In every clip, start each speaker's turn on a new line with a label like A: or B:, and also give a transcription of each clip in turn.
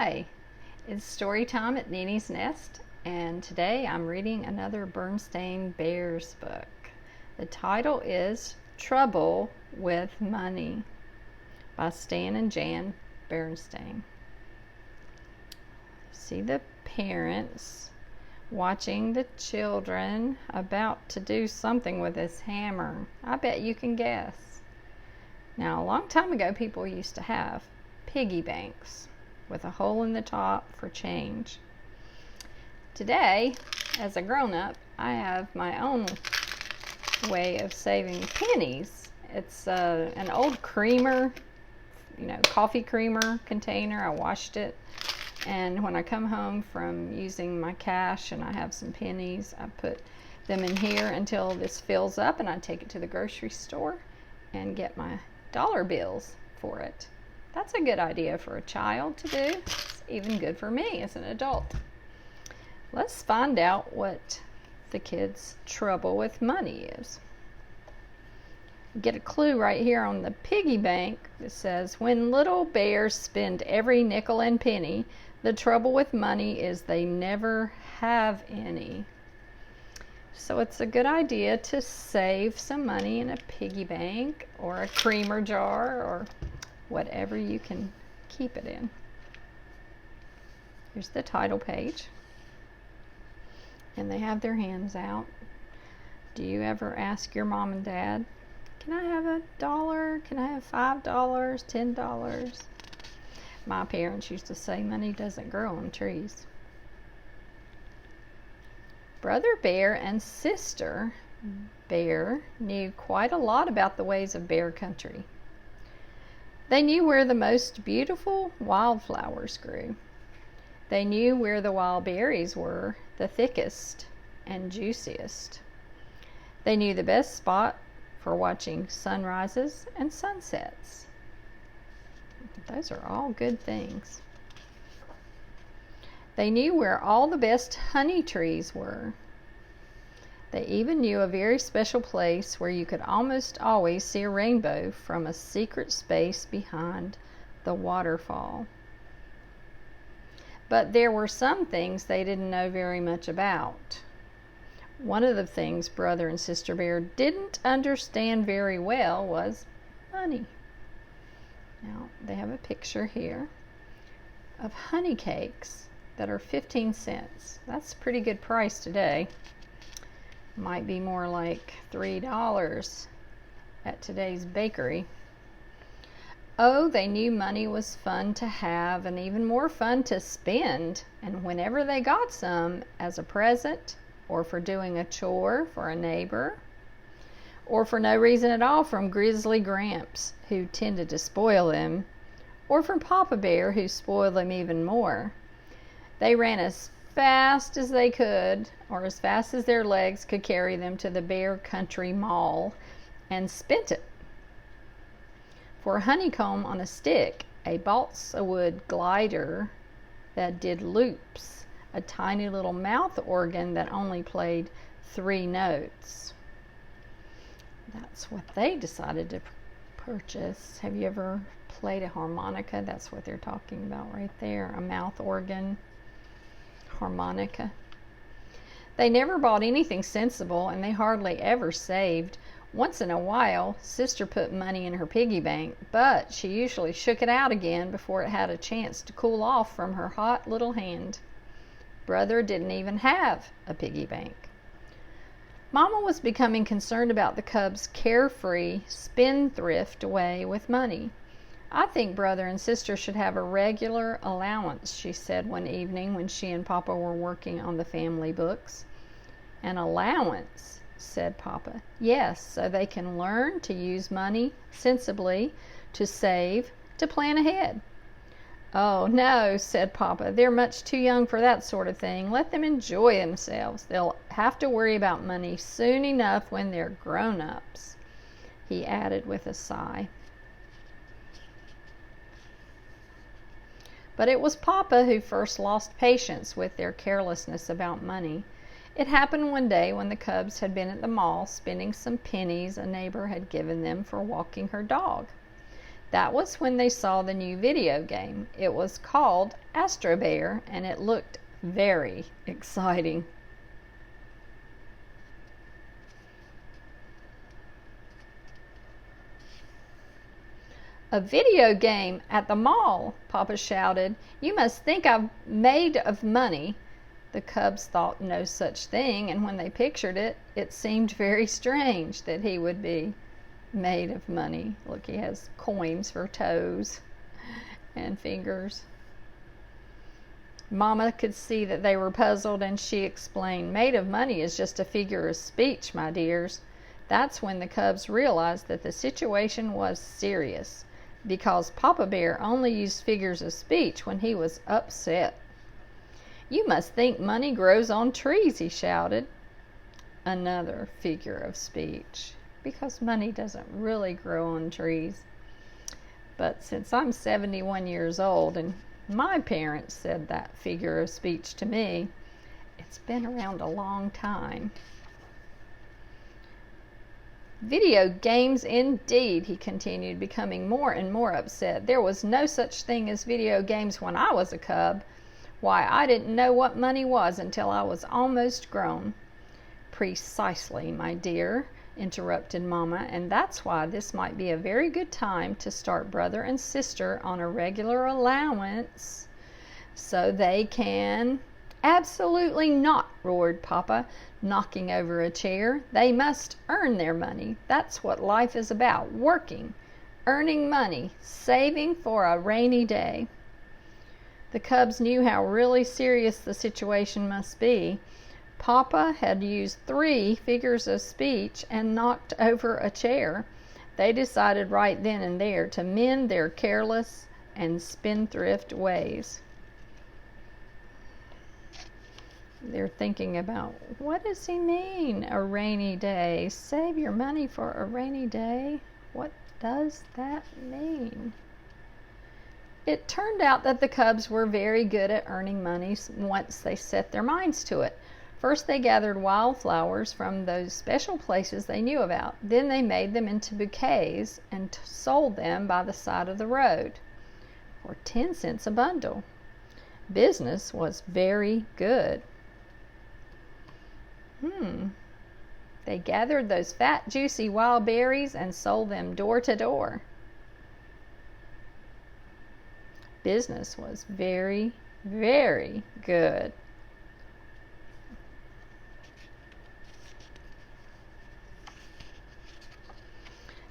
A: Hi, it's story time at Nene's Nest, and today I'm reading another Berenstain Bears book. The title is Trouble with Money by Stan and Jan Berenstain. See the parents watching the children about to do something with this hammer. I bet you can guess. Now, a long time ago, people used to have piggy banks with a hole in the top for change. Today, as a grown-up, I have my own way of saving pennies. It's an old creamer, coffee creamer container. I washed it, and when I come home from using my cash and I have some pennies, I put them in here until this fills up, and I take it to the grocery store and get my dollar bills for it. That's a good idea for a child to do. It's even good for me as an adult. Let's find out what the kids' trouble with money is. Get a clue right here on the piggy bank that says, when little bears spend every nickel and penny, the trouble with money is they never have any. So it's a good idea to save some money in a piggy bank or a creamer jar or whatever you can keep it in. Here's the title page. And they have their hands out. Do you ever ask your mom and dad, can I have $1? Can I have $5? $10? My parents used to say money doesn't grow on trees. Brother Bear and Sister Bear knew quite a lot about the ways of bear country. They knew where the most beautiful wildflowers grew. They knew where the wild berries were the thickest and juiciest. They knew the best spot for watching sunrises and sunsets. Those are all good things. They knew where all the best honey trees were. They even knew a very special place where you could almost always see a rainbow from a secret space behind the waterfall. But there were some things they didn't know very much about. One of the things Brother and Sister Bear didn't understand very well was money. Now, they have a picture here of honey cakes that are 15 cents. That's a pretty good price today. Might be more like $3 at today's bakery. Oh, they knew money was fun to have and even more fun to spend. And whenever they got some as a present, or for doing a chore for a neighbor, or for no reason at all from Grizzly Gramps, who tended to spoil them, or from Papa Bear, who spoiled them even more, they ran as fast as they could, or as fast as their legs could carry them, to the Bear Country Mall and spent it. For a honeycomb on a stick, a balsa wood glider that did loops, a tiny little mouth organ that only played 3 notes. That's what they decided to purchase. Have you ever played a harmonica? That's what they're talking about right there, a mouth organ. Harmonica. They never bought anything sensible, and they hardly ever saved. Once in a while, Sister put money in her piggy bank, but she usually shook it out again before it had a chance to cool off from her hot little hand. Brother didn't even have a piggy bank. Mama was becoming concerned about the cubs' carefree, spendthrift way with money. I think Brother and Sister should have a regular allowance, she said one evening when she and Papa were working on the family books. An allowance, said Papa. Yes, so they can learn to use money sensibly, to save, to plan ahead. Oh, no, said Papa. They're much too young for that sort of thing. Let them enjoy themselves. They'll have to worry about money soon enough when they're grown-ups, he added with a sigh. But it was Papa who first lost patience with their carelessness about money. It happened one day when the cubs had been at the mall spending some pennies a neighbor had given them for walking her dog. That was when they saw the new video game. It was called Astro Bear, and it looked very exciting. "A video game at the mall," Papa shouted. "You must think I'm made of money." The cubs thought no such thing, and when they pictured it, it seemed very strange that he would be made of money. Look, he has coins for toes and fingers. Mama could see that they were puzzled, and she explained, "Made of money is just a figure of speech, my dears." That's when the cubs realized that the situation was serious, because Papa Bear only used figures of speech when he was upset. "You must think money grows on trees," he shouted. Another figure of speech, because money doesn't really grow on trees. But since I'm 71 years old and my parents said that figure of speech to me, it's been around a long time. "Video games indeed," he continued, becoming more and more upset. "There was no such thing as video games when I was a cub. Why, I didn't know what money was until I was almost grown." "Precisely, my dear," interrupted Mama, "and that's why this might be a very good time to start brother and sister on a regular allowance so they can—" "Absolutely not," roared Papa, knocking over a chair. "They must earn their money. That's what life is about, working, earning money, saving for a rainy day." The cubs knew how really serious the situation must be. Papa had used 3 figures of speech and knocked over a chair. They decided right then and there to mend their careless and spendthrift ways. They're thinking about, what does he mean, a rainy day? Save your money for a rainy day? What does that mean? It turned out that the cubs were very good at earning money once they set their minds to it. First, they gathered wildflowers from those special places they knew about. Then they made them into bouquets and sold them by the side of the road for 10 cents a bundle. Business was very good. They gathered those fat, juicy wild berries and sold them door to door. Business was very, very good.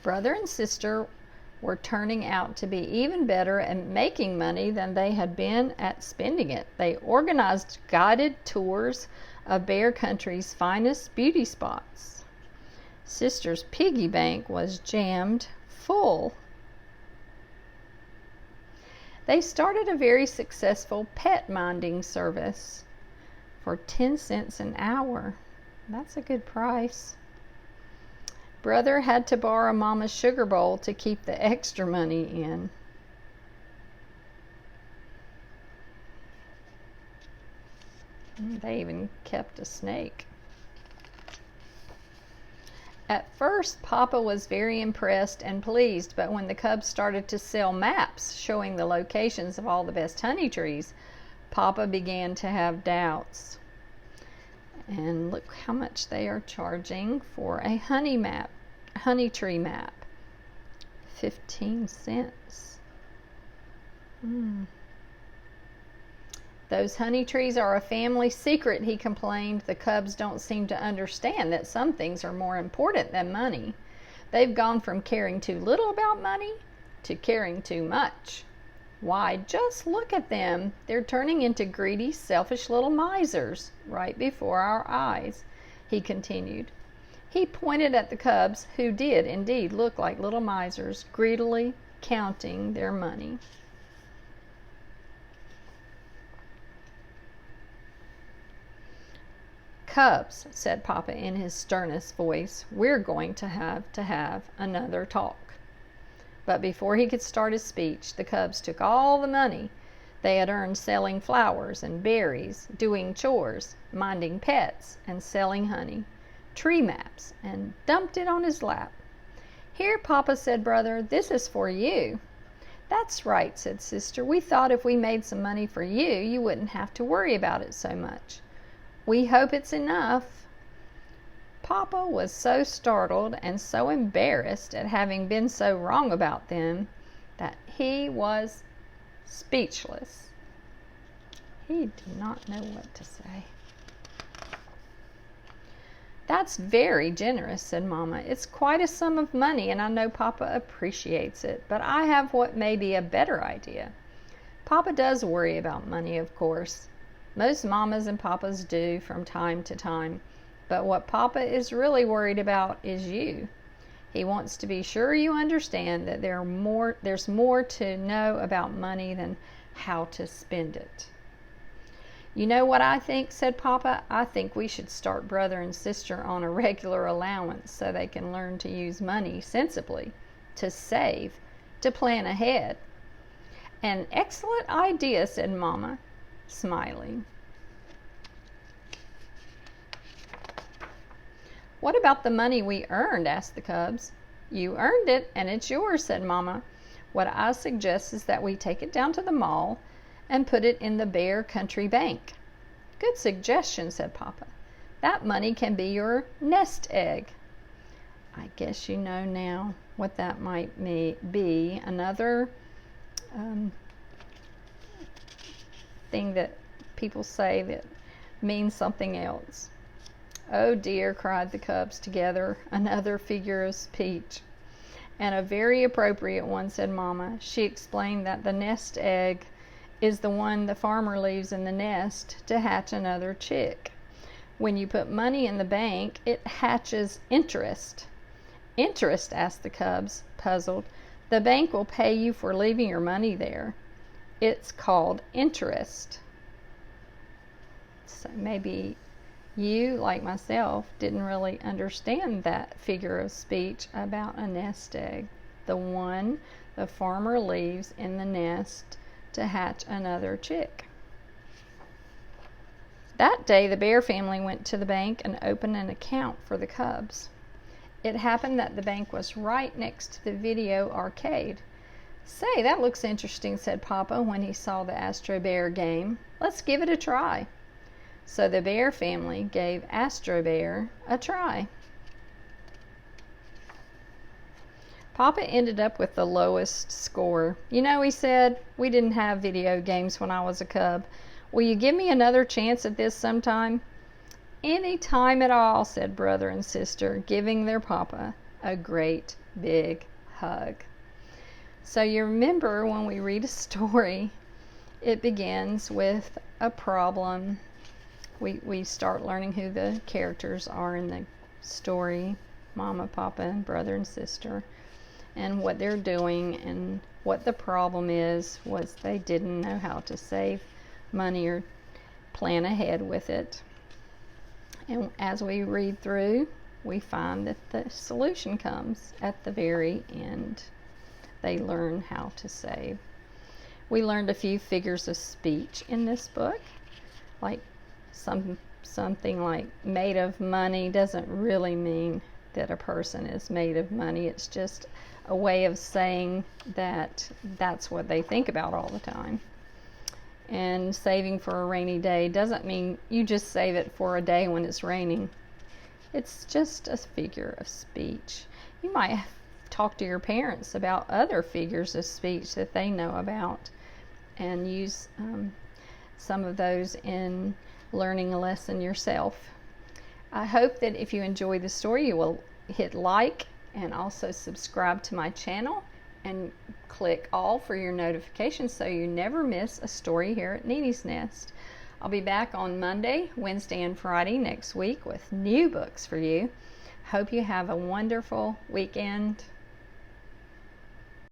A: Brother and sister were turning out to be even better at making money than they had been at spending it. They organized guided tours of Bear Country's finest beauty spots. Sister's piggy bank was jammed full. They started a very successful pet minding service for 10 cents an hour. That's a good price. Brother had to borrow Mama's sugar bowl to keep the extra money in. They even kept a snake. At first, Papa was very impressed and pleased, but when the cubs started to sell maps showing the locations of all the best honey trees, Papa began to have doubts. And look how much they are charging for a honey tree map. 15 cents. "Those honey trees are a family secret," he complained. "The cubs don't seem to understand that some things are more important than money. They've gone from caring too little about money to caring too much. Why, just look at them. They're turning into greedy, selfish little misers right before our eyes," he continued. He pointed at the cubs, who did indeed look like little misers, greedily counting their money. "Cubs," said Papa in his sternest voice, "we're going to have another talk." But before he could start his speech, the cubs took all the money they had earned selling flowers and berries, doing chores, minding pets, and selling honey, tree maps, and dumped it on his lap. "Here, Papa," said Brother, "this is for you." "That's right," said Sister. "We thought if we made some money for you, you wouldn't have to worry about it so much. We hope it's enough." Papa was so startled and so embarrassed at having been so wrong about them that he was speechless. He did not know what to say. "That's very generous," said Mama. "It's quite a sum of money, and I know Papa appreciates it, but I have what may be a better idea. Papa does worry about money, of course. Most mamas and papas do from time to time. But what Papa is really worried about is you. He wants to be sure you understand that there's more to know about money than how to spend it." "You know what I think," said Papa. "I think we should start Brother and Sister on a regular allowance so they can learn to use money sensibly, to save, to plan ahead." "An excellent idea," said Mama, smiling. "What about the money we earned?" asked the cubs. "You earned it, and it's yours," said Mama. "What I suggest is that we take it down to the mall and put it in the Bear Country Bank." "Good suggestion," said Papa. "That money can be your nest egg." I guess you know now what that might be. Another thing that people say that means something else. "Oh dear," cried the cubs together, "another figure of speech." "And a very appropriate one," said Mama. She explained that the nest egg is the one the farmer leaves in the nest to hatch another chick. When you put money in the bank, it hatches interest. "Interest?" asked the cubs, puzzled. "The bank will pay you for leaving your money there. It's called interest." So maybe you, like myself, didn't really understand that figure of speech about a nest egg. The one the farmer leaves in the nest to hatch another chick. That day, the Bear family went to the bank and opened an account for the cubs. It happened that the bank was right next to the video arcade. "Say, that looks interesting," said Papa when he saw the Astro Bear game. "Let's give it a try." So the Bear family gave Astro Bear a try. Papa ended up with the lowest score. "You know," he said, "we didn't have video games when I was a cub. Will you give me another chance at this sometime?" "Any time at all," said Brother and Sister, giving their Papa a great big hug. So you remember when we read a story, it begins with a problem. We start learning who the characters are in the story, Mama, Papa, and Brother and Sister, and what they're doing, and what the problem was they didn't know how to save money or plan ahead with it. And as we read through, we find that the solution comes at the very end. They learn how to save. We learned a few figures of speech in this book, like something like made of money doesn't really mean that a person is made of money. It's just a way of saying that that's what they think about all the time. And saving for a rainy day doesn't mean you just save it for a day when it's raining. It's just a figure of speech. You might talk to your parents about other figures of speech that they know about and use some of those in learning a lesson yourself. I hope that if you enjoy the story, you will hit like and also subscribe to my channel and click all for your notifications so you never miss a story here at Nene's Nest. I'll be back on Monday, Wednesday, and Friday next week with new books for you. Hope you have a wonderful weekend.